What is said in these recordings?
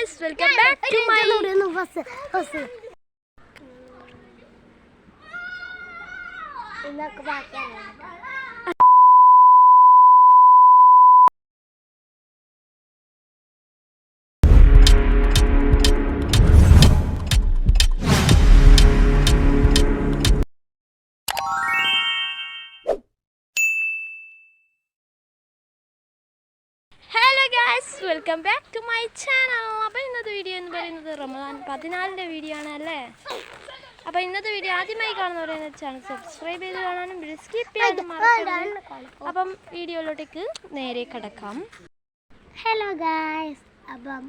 guys, welcome back to my welcome back to my channel. അപ്പോൾ ഇന്നത്തെ video എന്ന് പറയുന്നത് റമദാൻ 14-ന്റെ വീഡിയോ ആണ് അല്ലേ. അപ്പോൾ ഇന്നത്തെ വീഡിയോ ആദ്യമായി കാണുന്നവരെന്ന് ചാനൽ സബ്സ്ക്രൈബ് ചെയ്ത് കാണാനും സ്കിപ്പ് ചെയ്യാനും മറക്കരുത്. അപ്പം വീഡിയോയിലോട്ടേക്ക് നേരെ കിടക്കാം. ഹലോ ഗായ്സ്, അപ്പം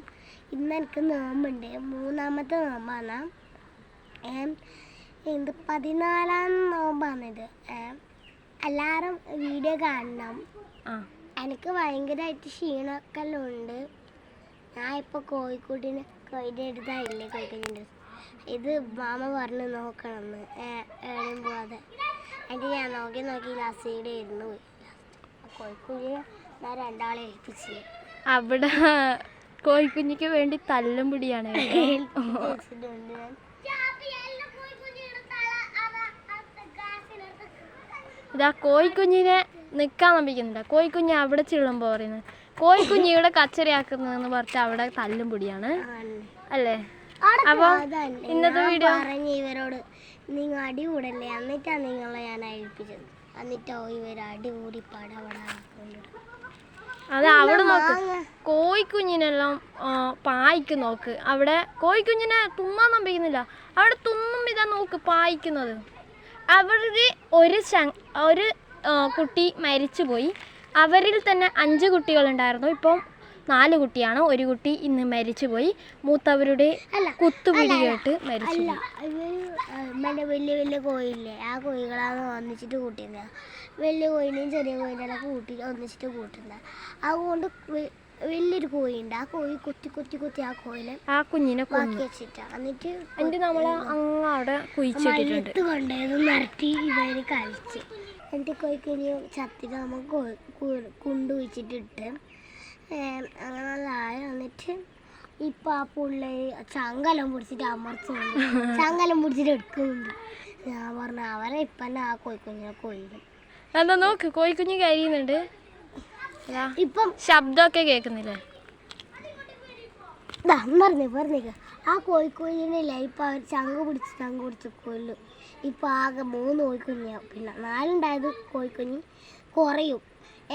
ഇന്ന് എനിക്ക് നോമ്പുണ്ട്, 3ാമത്തെ നോമ്പാണ്. ഇത് 14ാം നോമ്പാണിത്. എല്ലാവരും വീഡിയോ കാണണം. എനിക്ക് ഭയങ്കരമായിട്ട് ക്ഷീണമൊക്കെ ഉണ്ട്. ഞാൻ ഇപ്പോൾ കോഴിക്കോട്ടിന് എടുത്തായില്ലേ കോഴിക്കോട്ടിൻ്റെ ഇത് മാമ പറഞ്ഞ് നോക്കണമെന്ന് എവിടെയും പോവാതെ. എന്നിട്ട് ഞാൻ നോക്കി ലാസ്റ്റ് ഇരുന്ന് പോയി. കോഴിക്കുഞ്ഞിനെ ഞാൻ 2 ഏൽപ്പിച്ചു. അവിടെ കോഴിക്കുഞ്ഞിക്ക് വേണ്ടി തല്ലും പിടിയാണ്. ഇതാ കോഴിക്കുഞ്ഞിനെ നിൽക്കാൻ നമ്പിക്കുന്നില്ല. കോഴിക്കുഞ്ഞ് അവിടെ ചെള്ളുമ്പോൾ പറയുന്നത് കോഴിക്കുഞ്ഞ് ഇവിടെ കച്ചറയാക്കുന്നതെന്ന് പറഞ്ഞിട്ട് അവിടെ തല്ലും പിടിയാണ് അല്ലേ. അപ്പോൾ ഇന്നത്തെ വീഡിയോ ഇവരോട് നിങ്ങൾ അടി കൂടല്ലേ, എന്നിട്ടാണ് നിങ്ങളെ ഞാൻ ഏൽപ്പിച്ചത്. എന്നിട്ടോ ഇവർ അടി കൂടി അത് അവിടെ നോക്ക്. കോഴിക്കുഞ്ഞിനെല്ലാം പായിക്ക് നോക്ക്. അവിടെ കോഴിക്കുഞ്ഞിനെ തുമ്മാൻ നമ്പിക്കുന്നില്ല. അവിടെ തുമ്മും ഇതാ നോക്ക് പായിക്കുന്നത്. അവരുടെ ഒരു കുട്ടി മരിച്ചുപോയി. അവരിൽ തന്നെ 5 കുട്ടികളുണ്ടായിരുന്നു. ഇപ്പം 4 കുട്ടിയാണ്. ഒരു കുട്ടി ഇന്ന് മരിച്ചുപോയി. മൂത്തവരുടെ കുത്തുപിടി കേട്ട് മരിച്ചു. വലിയ വലിയ കോഴിയില്ലേ, ആ കോഴികളാണ് ഒന്നിച്ചിട്ട് കൂട്ടുന്നത്. വലിയ കോഴിനെയും ചെറിയ കോഴിനെല്ലാം ഒന്നിച്ചിട്ട് കൂട്ടുന്നത്. അതുകൊണ്ട് വലിയൊരു കോഴിയുണ്ട്. ആ കോഴി കൊത്തി ആ കോഴിനെ ആ കുഞ്ഞിനെ ബാക്കി വെച്ചിട്ടാ. എന്നിട്ട് നമ്മൾ അവിടെ കുഴിച്ചിട്ടിട്ടുണ്ട്. കൊണ്ടേന്ന് നിരത്തി ഇവര് കളിച്ച്. എന്നിട്ട് കോഴിക്കുഞ്ഞ് ചത്തിട്ട് നമുക്ക് കുണ്ടുവച്ചിട്ടിട്ട് അങ്ങനെ ആയ. എന്നിട്ട് ഇപ്പം ആ പിള്ളേർ ചങ്കലം പിടിച്ചിട്ട് അമർച്ചുണ്ട്, ചങ്കലം പിടിച്ചിട്ട് എടുക്കുന്നുണ്ട്. ഞാൻ പറഞ്ഞ അവരെ ഇപ്പം ആ കോഴിക്കുഞ്ഞിനെ കൊല്ലും. എന്താ നോക്ക്, കോഴിക്കുഞ്ഞ് കഴിയുന്നുണ്ട്. ഇപ്പം ശബ്ദമൊക്കെ കേൾക്കുന്നില്ലേ. പറഞ്ഞേക്ക ആ കോഴിക്കുഞ്ഞിനില്ല. ഇപ്പം അവർ ചങ്ക് പിടിച്ച് കൊല്ലും. ഇപ്പം ആകെ 3 കോഴിക്കുഞ്ഞാവും. പിന്നെ 4 ഉണ്ടായത് കോഴിക്കുഞ്ഞ് കുറയും.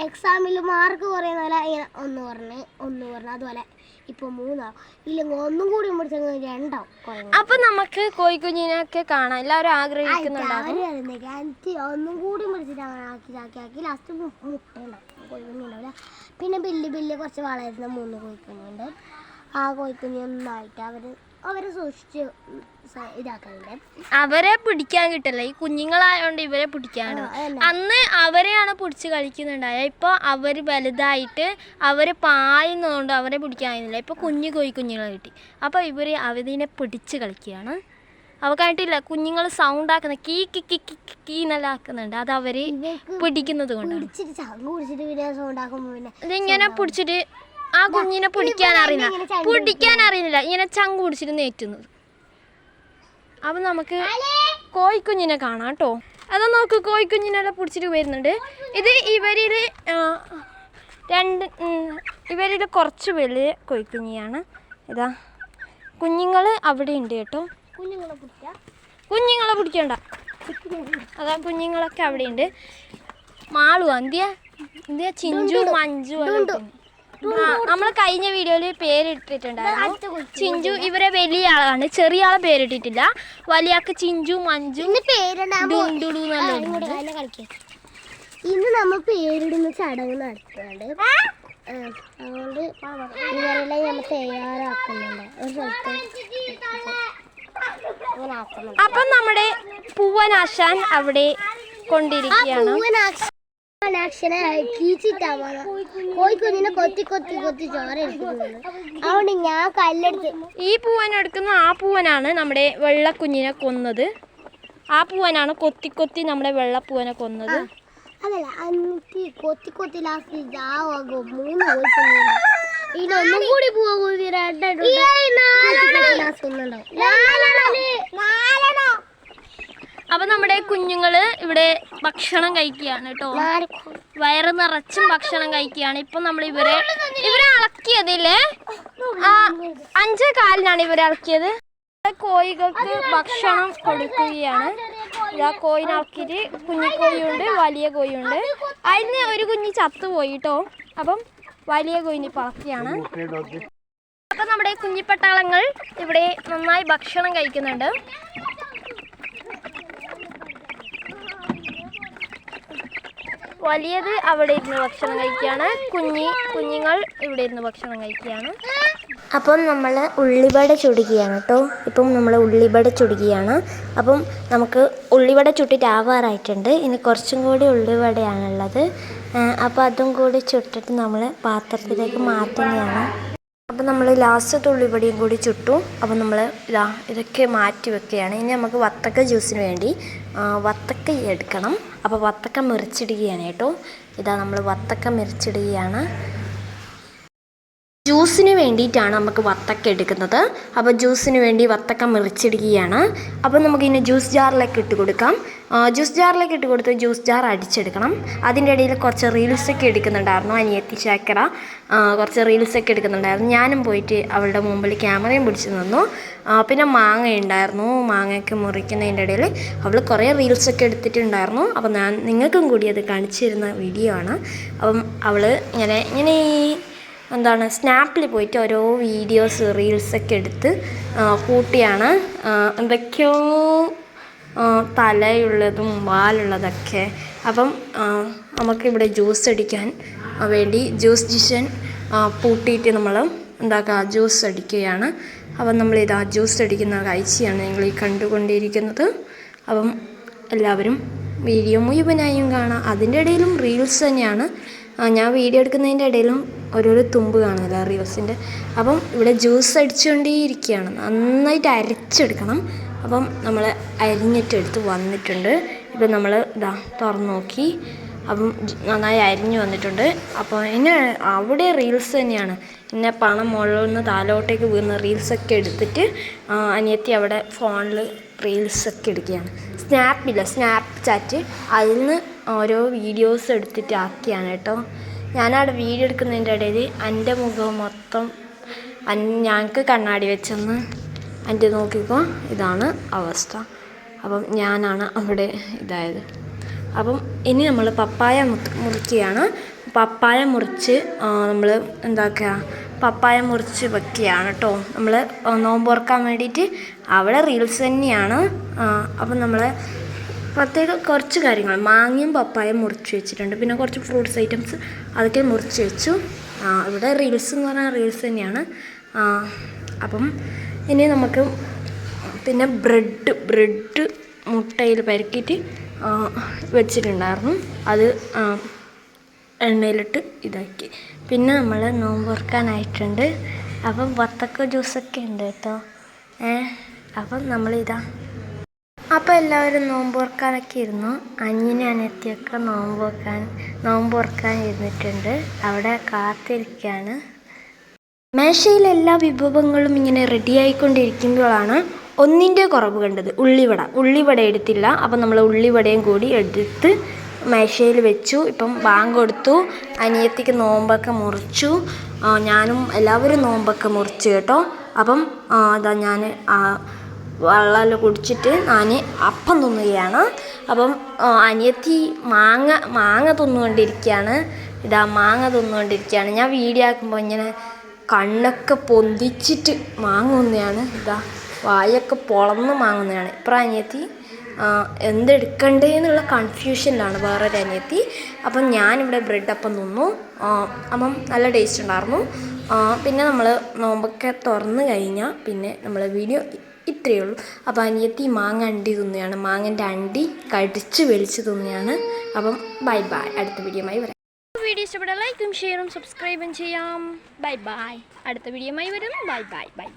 എക്സാമിൽ മാർക്ക് കുറയുന്ന പോലെ ഇങ്ങനെ ഒന്ന് പറഞ്ഞ് അതുപോലെ ഇപ്പൊ 3 ആവും. ഇല്ലെങ്കിൽ ഒന്നും കൂടി പിടിച്ചെങ്കിൽ 2 ആവും. അപ്പൊ നമുക്ക് കോഴിക്കുഞ്ഞിനൊക്കെ കാണാം. എല്ലാവരും ആഗ്രഹിക്കുന്നുണ്ടാവും. ഒന്നും കൂടി പിടിച്ചിട്ട് അങ്ങനെ ആക്കി ലാസ്റ്റ് മുട്ടയുണ്ടാവും. കോഴിക്കുഞ്ഞുണ്ടാവില്ല. പിന്നെ ബില്ല് കുറച്ച് വളരുന്ന 3 കോഴിക്കുഞ്ഞുണ്ട്. ആ കോഴിക്കുഞ്ഞൊന്നായിട്ട് അവരെ സൂക്ഷിച്ച് ഇതാക്കലുണ്ട്. അവരെ പിടിക്കാൻ കിട്ടില്ല. ഈ കുഞ്ഞുങ്ങളായോണ്ട് ഇവരെ പിടിക്കാണ്. അന്ന് അവരെയാണ് പിടിച്ച് കളിക്കുന്നുണ്ടായ. ഇപ്പോൾ അവർ വലുതായിട്ട് അവർ പായുന്നതുകൊണ്ട് അവരെ പിടിക്കാൻ കഴിയുന്നില്ല. ഇപ്പോൾ കോഴിക്കുഞ്ഞുങ്ങളെ കിട്ടി. അപ്പോൾ ഇവർ അവതിനെ പിടിച്ച് കളിക്കുകയാണ്. അവക്കായിട്ടില്ല കുഞ്ഞുങ്ങൾ സൗണ്ട് ആക്കുന്നത് കീ കി കി കി കീന്നെല്ലാം ആക്കുന്നുണ്ട്. അത് അവർ പിടിക്കുന്നത് കൊണ്ടാണ്. ഇതിങ്ങനെ പിടിച്ചിട്ട് ആ കുഞ്ഞിനെ പിടിക്കാൻ അറിയുന്നില്ല. ഇങ്ങനെ ചങ്ക് പിടിച്ചിട്ട് നേറ്റുന്നത്. അപ്പം നമുക്ക് കോഴിക്കുഞ്ഞിനെ കാണാം കേട്ടോ. അതാ നോക്ക്, കോഴിക്കുഞ്ഞിനെല്ലാം പിടിച്ചിട്ട് വരുന്നുണ്ട്. ഇത് ഇവരിൽ കുറച്ച് വലിയ കോഴിക്കുഞ്ഞിയാണ്. ഇതാ കുഞ്ഞുങ്ങൾ അവിടെ ഉണ്ട് കേട്ടോ. കുഞ്ഞുങ്ങളെ പിടിക്കണ്ട. അതാ കുഞ്ഞുങ്ങളൊക്കെ അവിടെ ഉണ്ട്. മാളു എന്തിയാ ചിഞ്ചു മഞ്ജു നമ്മൾ കഴിഞ്ഞ വീഡിയോയിൽ പേരിട്ടിട്ടുണ്ടായിരുന്നു. ചിഞ്ചു ഇവരെ വലിയ ആളാണ്, ചെറിയ ആളെ പേരിട്ടിട്ടില്ല. വലിയ ആൾക്ക് ചിഞ്ചു മഞ്ജു ഇന്ന് നമ്മൾ പേരിടുന്ന ചടങ്ങ് നടത്തുന്നുണ്ട്. അതുകൊണ്ട് ഇവരെല്ലാം നമ്മൾ തയ്യാറാക്കുന്നുണ്ട്. ഒരു സ്ഥലത്ത് അപ്പം നമ്മുടെ പൂവനാശാൻ അവിടെ കൊണ്ടിരിക്കുകയാണ്. കോഴിക്കുഞ്ഞിനെ കൊത്തി ചോര എടുക്കുന്നത്. അതുകൊണ്ട് ഞാൻ കല്ലെടുത്ത് ഈ പൂവൻ എടുക്കുന്ന ആ പൂവനാണ് നമ്മുടെ വെള്ളക്കുഞ്ഞിനെ കൊന്നത്. ആ പൂവനാണ് കൊത്തി നമ്മുടെ വെള്ളപ്പൂവനെ കൊന്നത്. അതല്ല, എന്നിട്ട് കൊത്തി ലാസ്റ്റ് 3 കോഴിക്കുഞ്ഞുണ്ട്. ഇതിലൊന്നും കൂടി പോകും. അപ്പൊ നമ്മുടെ കുഞ്ഞുങ്ങള് ഇവിടെ ഭക്ഷണം കഴിക്കുകയാണ് കേട്ടോ. വയറ് നിറച്ചും ഭക്ഷണം കഴിക്കുകയാണ്. ഇപ്പൊ നമ്മൾ ഇവരെ അളക്കിയതില്ലേ 5 കാലിനാണ് ഇവരെ അളക്കിയത്. കോഴികൾക്ക് ഭക്ഷണം കൊടുക്കുകയാണ്. കോഴിനെ അളക്കിയിട്ട് കുഞ്ഞിക്കോഴിയുണ്ട്, വലിയ കോഴിയുണ്ട്. അതിന് ഒരു കുഞ്ഞി ചത്തുപോയി കേട്ടോ. അപ്പം വലിയ കോഴിനെ പറക്കുകയാണ്. അപ്പൊ നമ്മുടെ കുഞ്ഞിപ്പട്ടാളങ്ങൾ ഇവിടെ നന്നായി ഭക്ഷണം കഴിക്കുന്നുണ്ട്. വലിയത് അവിടെ ഇരുന്ന് ഭക്ഷണം കഴിക്കുകയാണ്. കുഞ്ഞുങ്ങൾ ഇവിടെ ഇരുന്ന് ഭക്ഷണം കഴിക്കുകയാണ്. അപ്പം നമ്മൾ ഉള്ളിവട ചുടുകയാണ് കേട്ടോ. ഇപ്പം നമ്മൾ ഉള്ളിവട ചുടുകയാണ്. അപ്പം നമുക്ക് ഉള്ളിവട ചുട്ടിട്ടാവാറായിട്ടുണ്ട്. ഇനി കുറച്ചും കൂടി ഉള്ളിവടയാണുള്ളത്. അപ്പോൾ അതും കൂടി ചുട്ടിട്ട് നമ്മൾ പാത്രത്തിലേക്ക് മാറ്റുന്നതാണ്. അപ്പോൾ നമ്മൾ ലാസ്റ്റത്തെ ഉള്ളിവടയും കൂടി ചുട്ടു. അപ്പോൾ നമ്മൾ ഇതൊക്കെ മാറ്റി വെക്കുകയാണ്. ഇനി നമുക്ക് വത്തക്ക ജ്യൂസിന് വേണ്ടി വത്തക്ക എടുക്കണം. അപ്പോൾ വത്തക്ക മുറിച്ചിടുകയാണ് കേട്ടോ. നമ്മൾ വത്തക്ക മുറിച്ചിടുകയാണ്. ജ്യൂസിന് വേണ്ടിയിട്ടാണ് നമുക്ക് വത്തക്ക എടുക്കുന്നത്. അപ്പോൾ ജ്യൂസിന് വേണ്ടി വത്തക്ക മുറിച്ചിടുകയാണ്. അപ്പോൾ നമുക്കിനി ജ്യൂസ് ജാറിലേക്ക് ഇട്ട് കൊടുക്കാം. ജ്യൂസ് ജാറിലേക്ക് ഇട്ട് കൊടുത്ത് ജ്യൂസ് ജാർ അടിച്ചെടുക്കണം. അതിൻ്റെ ഇടയിൽ കുറച്ച് റീൽസൊക്കെ എടുക്കുന്നുണ്ടായിരുന്നു. അനിയത്തി ശാക്കര കുറച്ച് റീൽസൊക്കെ എടുക്കുന്നുണ്ടായിരുന്നു. ഞാനും പോയിട്ട് അവളുടെ മുമ്പിൽ ക്യാമറയും പിടിച്ച് നിന്നു. പിന്നെ മാങ്ങ ഉണ്ടായിരുന്നു. മാങ്ങയൊക്കെ മുറിക്കുന്നതിൻ്റെ ഇടയിൽ അവൾ കുറേ റീൽസൊക്കെ എടുത്തിട്ടുണ്ടായിരുന്നു. അപ്പോൾ ഞാൻ നിങ്ങൾക്കും കൂടി അത് കാണിച്ചു തരുന്ന വീഡിയോ ആണ്. അപ്പം അവൾ ഇങ്ങനെ സ്നാപ്പിൽ പോയിട്ട് ഓരോ വീഡിയോസ് റീൽസൊക്കെ എടുത്ത് കൂട്ടിയാണ്. എന്തൊക്കെയോ തലയുള്ളതും വാലുള്ളതൊക്കെ. അപ്പം നമുക്കിവിടെ ജ്യൂസ് അടിക്കാൻ വേണ്ടി ജ്യൂസ് ഡിഷൻ പൂട്ടിയിട്ട് നമ്മൾ ജ്യൂസ് അടിക്കുകയാണ്. അപ്പം നമ്മളിതാ ജ്യൂസ് അടിക്കുന്ന കാഴ്ചയാണ് നിങ്ങൾ ഈ കണ്ടുകൊണ്ടിരിക്കുന്നത്. അപ്പം എല്ലാവരും വീഡിയോ മുഴുവനായും കാണാം. അതിൻ്റെ ഇടയിലും റീൽസ് തന്നെയാണ്. ഞാൻ വീഡിയോ എടുക്കുന്നതിൻ്റെ ഇടയിലും ഓരോരോ തുമ്പ് കാണുന്നില്ല റീൽസിൻ്റെ. അപ്പം ഇവിടെ ജ്യൂസ് അടിച്ചുകൊണ്ടേയിരിക്കുകയാണ്. നന്നായിട്ട് അരച്ചെടുക്കണം. അപ്പം നമ്മൾ അരിഞ്ഞിട്ടെടുത്ത് വന്നിട്ടുണ്ട്. ഇപ്പം നമ്മൾ തുറന്ന് നോക്കി. അപ്പം നന്നായി അരിഞ്ഞ് വന്നിട്ടുണ്ട്. അപ്പോൾ എന്നെ അവിടെ റീൽസ് തന്നെയാണ്. പിന്നെ പണം മുകളിൽ നിന്ന് താലോട്ടേക്ക് വീഴുന്ന റീൽസൊക്കെ എടുത്തിട്ട് അനിയത്തി അവിടെ ഫോണിൽ റീൽസൊക്കെ എടുക്കുകയാണ്. സ്നാപ്പ് ചാറ്റ് അതിൽ നിന്ന് ഓരോ വീഡിയോസ് എടുത്തിട്ട് ആക്കിയാണ് കേട്ടോ. ഞാനവിടെ വീഡിയോ എടുക്കുന്നതിൻ്റെ ഇടയിൽ എൻ്റെ മുഖം മൊത്തം ഞങ്ങൾക്ക് കണ്ണാടി വെച്ചെന്ന് എൻ്റെ നോക്കിയപ്പോൾ ഇതാണ് അവസ്ഥ. അപ്പം ഞാനാണ് അവിടെ ഇതായത്. അപ്പം ഇനി നമ്മൾ പപ്പായ മുറിക്കുകയാണ്. പപ്പായ മുറിച്ച് നമ്മൾ പപ്പായ മുറിച്ച് വെക്കുകയാണ് കേട്ടോ. നമ്മൾ നോമ്പുറക്കാൻ വേണ്ടിയിട്ട് അവിടെ റീൽസ് തന്നെയാണ്. അപ്പം നമ്മൾ പ്രത്യേക കുറച്ച് കാര്യങ്ങൾ മാങ്ങയും പപ്പായം മുറിച്ച് വെച്ചിട്ടുണ്ട്. പിന്നെ കുറച്ച് ഫ്രൂട്ട്സ് ഐറ്റംസ് അതൊക്കെ മുറിച്ച് വെച്ചു. ഇവിടെ റീൽസ് എന്ന് പറഞ്ഞാൽ റീൽസ് തന്നെയാണ്. അപ്പം ഇനി നമുക്ക് പിന്നെ ബ്രെഡ് മുട്ടയിൽ പരക്കിയിട്ട് വെച്ചിട്ടുണ്ടായിരുന്നു. അത് എണ്ണയിലിട്ട് ഇതാക്കി. പിന്നെ നമ്മൾ നോമ്പ് തുറക്കാനായിട്ടുണ്ട്. അപ്പം വത്തക്ക ജ്യൂസൊക്കെ ഉണ്ട് കേട്ടോ. അപ്പം അപ്പോൾ എല്ലാവരും നോമ്പ് തുറക്കാനൊക്കെ ഇരുന്നു. അനിയനും അനിയത്തിയൊക്കെ നോമ്പ് തുറക്കാൻ ഇരുന്നിട്ടുണ്ട്. അവിടെ കാത്തിരിക്കുകയാണ്. മേശയിൽ എല്ലാ വിഭവങ്ങളും ഇങ്ങനെ റെഡിയായിക്കൊണ്ടിരിക്കുമ്പോഴാണ് ഒന്നിൻ്റെ കുറവ് കണ്ടത്. ഉള്ളിവട എടുത്തില്ല. അപ്പം നമ്മൾ ഉള്ളിവടയും കൂടി എടുത്ത് മേശയിൽ വെച്ചു. ഇപ്പം ബാങ്ക് കൊടുത്തു. അനിയത്തിക്ക് നോമ്പൊക്കെ മുറിച്ചു. ഞാനും എല്ലാവരും നോമ്പൊക്കെ മുറിച്ചു കേട്ടോ. അപ്പം ഞാൻ വെള്ളം കുടിച്ചിട്ട് ഞാൻ അപ്പം തിന്നുകയാണ്. അപ്പം അനിയത്തി മാങ്ങ തിന്നുകൊണ്ടിരിക്കുകയാണ്. മാങ്ങ തിന്നുകൊണ്ടിരിക്കുകയാണ്. ഞാൻ വീഡിയോ ആക്കുമ്പോൾ ഇങ്ങനെ കണ്ണൊക്കെ പൊന്തിച്ചിട്ട് മാങ്ങുന്നതാണ്. വായൊക്കെ പൊളന്ന് മാങ്ങുന്നതാണ്. ഇപ്പം അനിയത്തി എന്തെടുക്കണ്ടേ എന്നുള്ള കൺഫ്യൂഷനിലാണ് വേറൊരു അനിയത്തി. അപ്പം ഞാനിവിടെ ബ്രെഡ് അപ്പം തിന്നു. അപ്പം നല്ല ടേസ്റ്റ് ഉണ്ടായിരുന്നു. പിന്നെ നമ്മൾ നോമ്പൊക്കെ തുറന്ന് കഴിഞ്ഞാൽ പിന്നെ നമ്മൾ വീഡിയോ ഇത്രയേ ഉള്ളൂ. അപ്പോൾ അനിയത്തി മാങ്ങ അണ്ടി തിന്നുകയാണ്. മാങ്ങൻ്റെ അണ്ടി കടിച്ച് വലിച്ച് തിന്നുകയാണ്. അപ്പം ബൈ. അടുത്ത വീഡിയോയുമായി വരാം. വീഡിയോ ഇഷ്ടപ്പെട്ടാൽ ലൈക്കും ഷെയറും സബ്സ്ക്രൈബും ചെയ്യാം. ബൈ. അടുത്ത വീഡിയോയുമായി വരും. ബൈ.